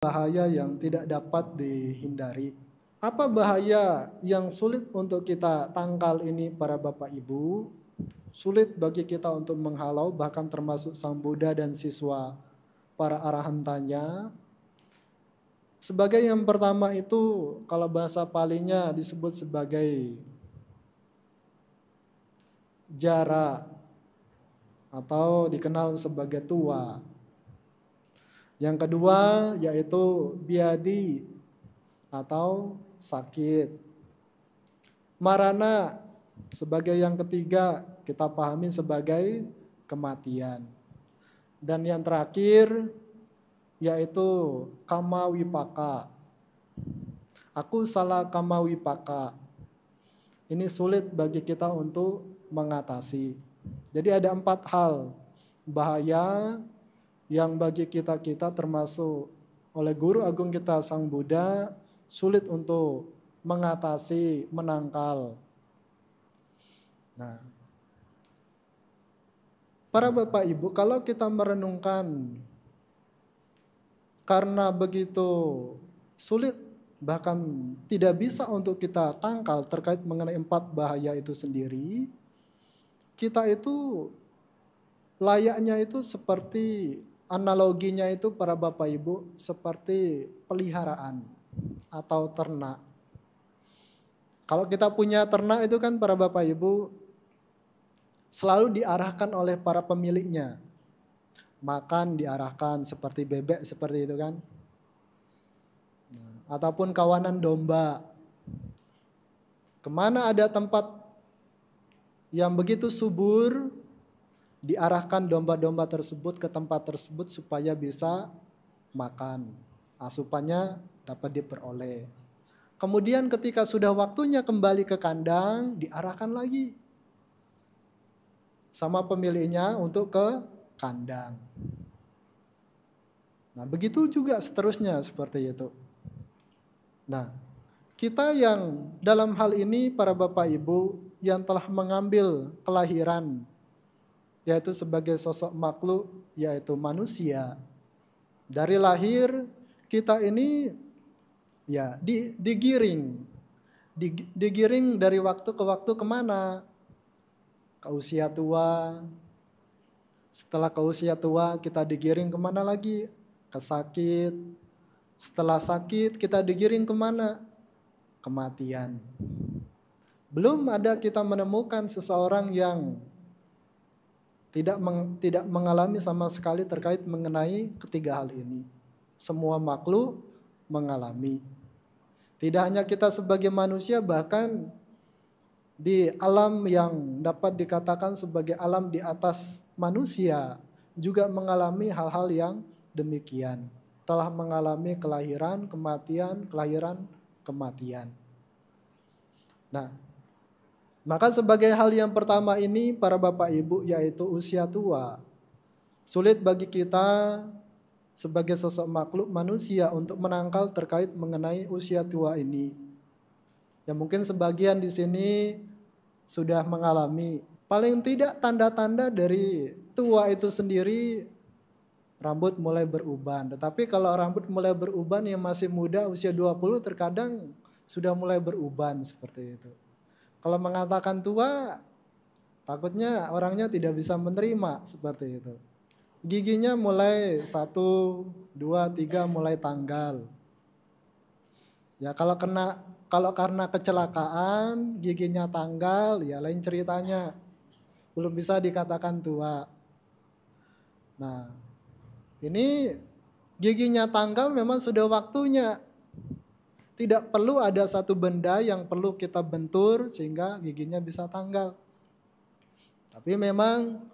Bahaya yang tidak dapat dihindari. Apa bahaya yang sulit untuk kita tangkal ini para Bapak Ibu? Sulit bagi kita untuk menghalau, bahkan termasuk Sang Buddha dan siswa para arahantanya. Sebagai yang pertama itu, kalau bahasa Palinya disebut sebagai jara atau dikenal sebagai tua. Yang kedua yaitu biadi atau sakit. Marana sebagai yang ketiga kita pahami sebagai kematian. Dan yang terakhir yaitu kama wipaka. Aku salah kama wipaka. Ini sulit bagi kita untuk mengatasi. Jadi ada 4 hal bahaya yang bagi kita termasuk oleh Guru Agung kita Sang Buddha sulit untuk mengatasi, menangkal. Nah, para Bapak Ibu, kalau kita merenungkan karena begitu sulit bahkan tidak bisa untuk kita tangkal terkait mengenai 4 bahaya itu sendiri, kita itu layaknya itu seperti analoginya itu para Bapak Ibu seperti peliharaan atau ternak. Kalau kita punya ternak itu kan para Bapak Ibu selalu diarahkan oleh para pemiliknya. Makan diarahkan seperti bebek seperti itu kan. Ataupun kawanan domba. Kemana ada tempat yang begitu subur, diarahkan domba-domba tersebut ke tempat tersebut supaya bisa makan. Asupannya dapat diperoleh. Kemudian ketika sudah waktunya kembali ke kandang, diarahkan lagi sama pemiliknya untuk ke kandang. Nah, begitu juga seterusnya seperti itu. Nah, kita yang dalam hal ini para Bapak Ibu yang telah mengambil kelahiran yaitu sebagai sosok makhluk yaitu manusia. Dari lahir kita ini ya digiring dari waktu ke waktu kemana? Ke usia tua. Setelah ke usia tua kita digiring kemana lagi? Ke sakit. Setelah sakit kita digiring kemana? Kematian. Belum ada kita menemukan seseorang yang tidak mengalami sama sekali terkait mengenai ketiga hal ini. Semua makhluk mengalami. Tidak hanya kita sebagai manusia, bahkan di alam yang dapat dikatakan sebagai alam di atas manusia juga mengalami hal-hal yang demikian. Telah mengalami kelahiran, kematian, kelahiran, kematian. Nah, maka sebagai hal yang pertama ini para Bapak Ibu yaitu usia tua. Sulit bagi kita sebagai sosok makhluk manusia untuk menangkal terkait mengenai usia tua ini. Ya mungkin sebagian di sini sudah mengalami. Paling tidak tanda-tanda dari tua itu sendiri rambut mulai beruban. Tetapi kalau rambut mulai beruban yang masih muda usia 20 terkadang sudah mulai beruban seperti itu. Kalau mengatakan tua, takutnya orangnya tidak bisa menerima seperti itu. Giginya mulai 1, 2, 3 mulai tanggal. Ya kalau karena kecelakaan giginya tanggal, ya lain ceritanya. Belum bisa dikatakan tua. Nah, ini giginya tanggal memang sudah waktunya. Tidak perlu ada satu benda yang perlu kita bentur sehingga giginya bisa tanggal. Tapi memang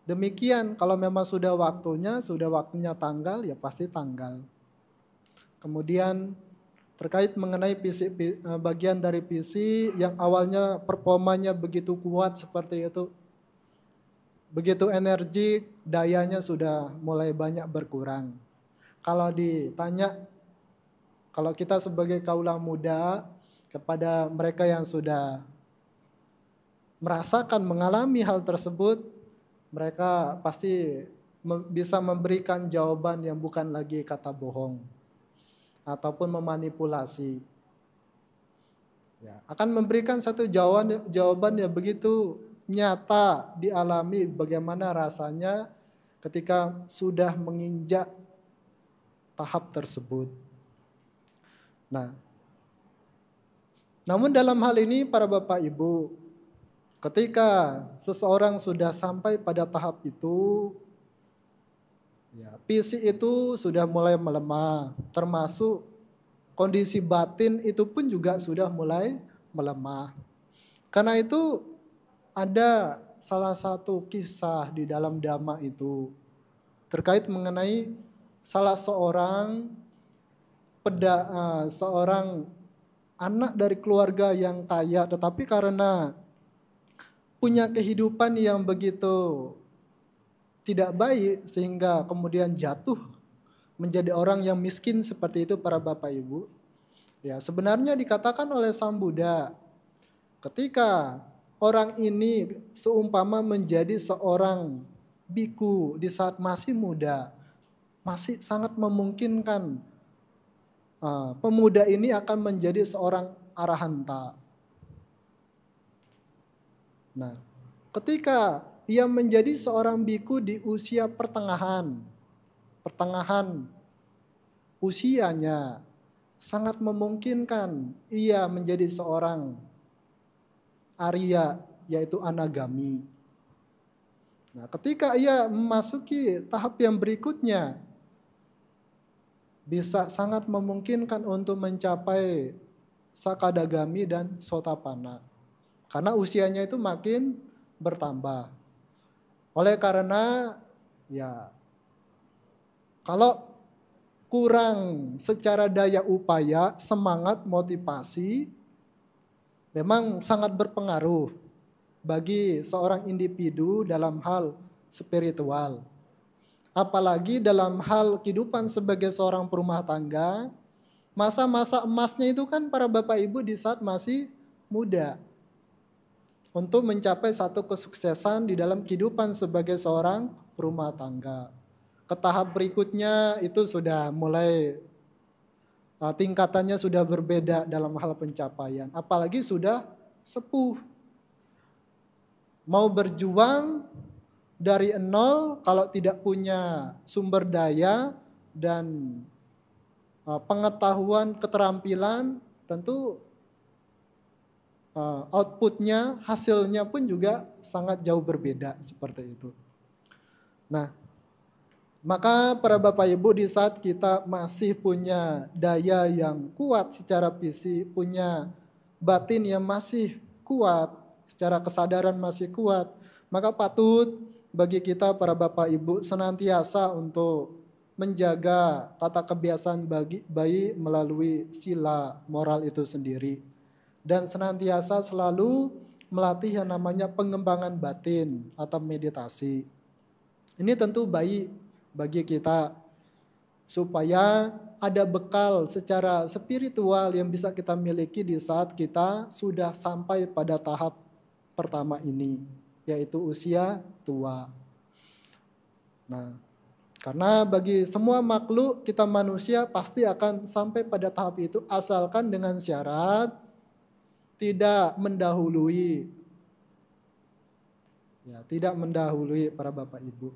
demikian, kalau memang sudah waktunya tanggal, ya pasti tanggal. Kemudian terkait mengenai bagian dari PC yang awalnya performanya begitu kuat seperti itu. Begitu energik, dayanya sudah mulai banyak berkurang. Kalau ditanya, kalau kita sebagai kaulah muda kepada mereka yang sudah merasakan, mengalami hal tersebut, mereka pasti bisa memberikan jawaban yang bukan lagi kata bohong ataupun memanipulasi. Ya, akan memberikan satu jawaban yang begitu nyata dialami bagaimana rasanya ketika sudah menginjak tahap tersebut. Nah, namun dalam hal ini para Bapak Ibu, ketika seseorang sudah sampai pada tahap itu, ya, fisik itu sudah mulai melemah, termasuk kondisi batin itu pun juga sudah mulai melemah. Karena itu ada salah satu kisah di dalam Dhamma itu terkait mengenai salah seorang seorang anak dari keluarga yang kaya, tetapi karena punya kehidupan yang begitu tidak baik sehingga kemudian jatuh menjadi orang yang miskin seperti itu para Bapak Ibu. Ya, sebenarnya dikatakan oleh Sang Buddha, ketika orang ini seumpama menjadi seorang biku di saat masih muda, masih sangat memungkinkan pemuda ini akan menjadi seorang arahanta. Nah, ketika ia menjadi seorang biku di usia pertengahan usianya, sangat memungkinkan ia menjadi seorang Arya, yaitu anagami. Nah, ketika ia memasuki tahap yang berikutnya, bisa sangat memungkinkan untuk mencapai sakadagami dan sotapanna. Karena usianya itu makin bertambah. Oleh karena ya kalau kurang secara daya upaya, semangat, motivasi memang sangat berpengaruh bagi seorang individu dalam hal spiritual. Apalagi dalam hal kehidupan sebagai seorang perumah tangga, masa-masa emasnya itu kan para Bapak Ibu di saat masih muda. Untuk mencapai satu kesuksesan di dalam kehidupan sebagai seorang perumah tangga. Ke tahap berikutnya itu sudah mulai tingkatannya sudah berbeda dalam hal pencapaian. Apalagi sudah sepuh. Mau berjuang dari nol kalau tidak punya sumber daya dan pengetahuan, keterampilan, tentu outputnya, hasilnya pun juga sangat jauh berbeda seperti itu. Nah, maka para Bapak Ibu di saat kita masih punya daya yang kuat secara fisik, punya batin yang masih kuat, secara kesadaran masih kuat, maka patut bagi kita para Bapak Ibu senantiasa untuk menjaga tata kebiasaan baik melalui sila moral itu sendiri. Dan senantiasa selalu melatih yang namanya pengembangan batin atau meditasi. Ini tentu baik bagi kita supaya ada bekal secara spiritual yang bisa kita miliki di saat kita sudah sampai pada tahap pertama ini, yaitu usia tua. Nah, karena bagi semua makhluk kita manusia pasti akan sampai pada tahap itu asalkan dengan syarat tidak mendahului. Ya, tidak mendahului para Bapak Ibu.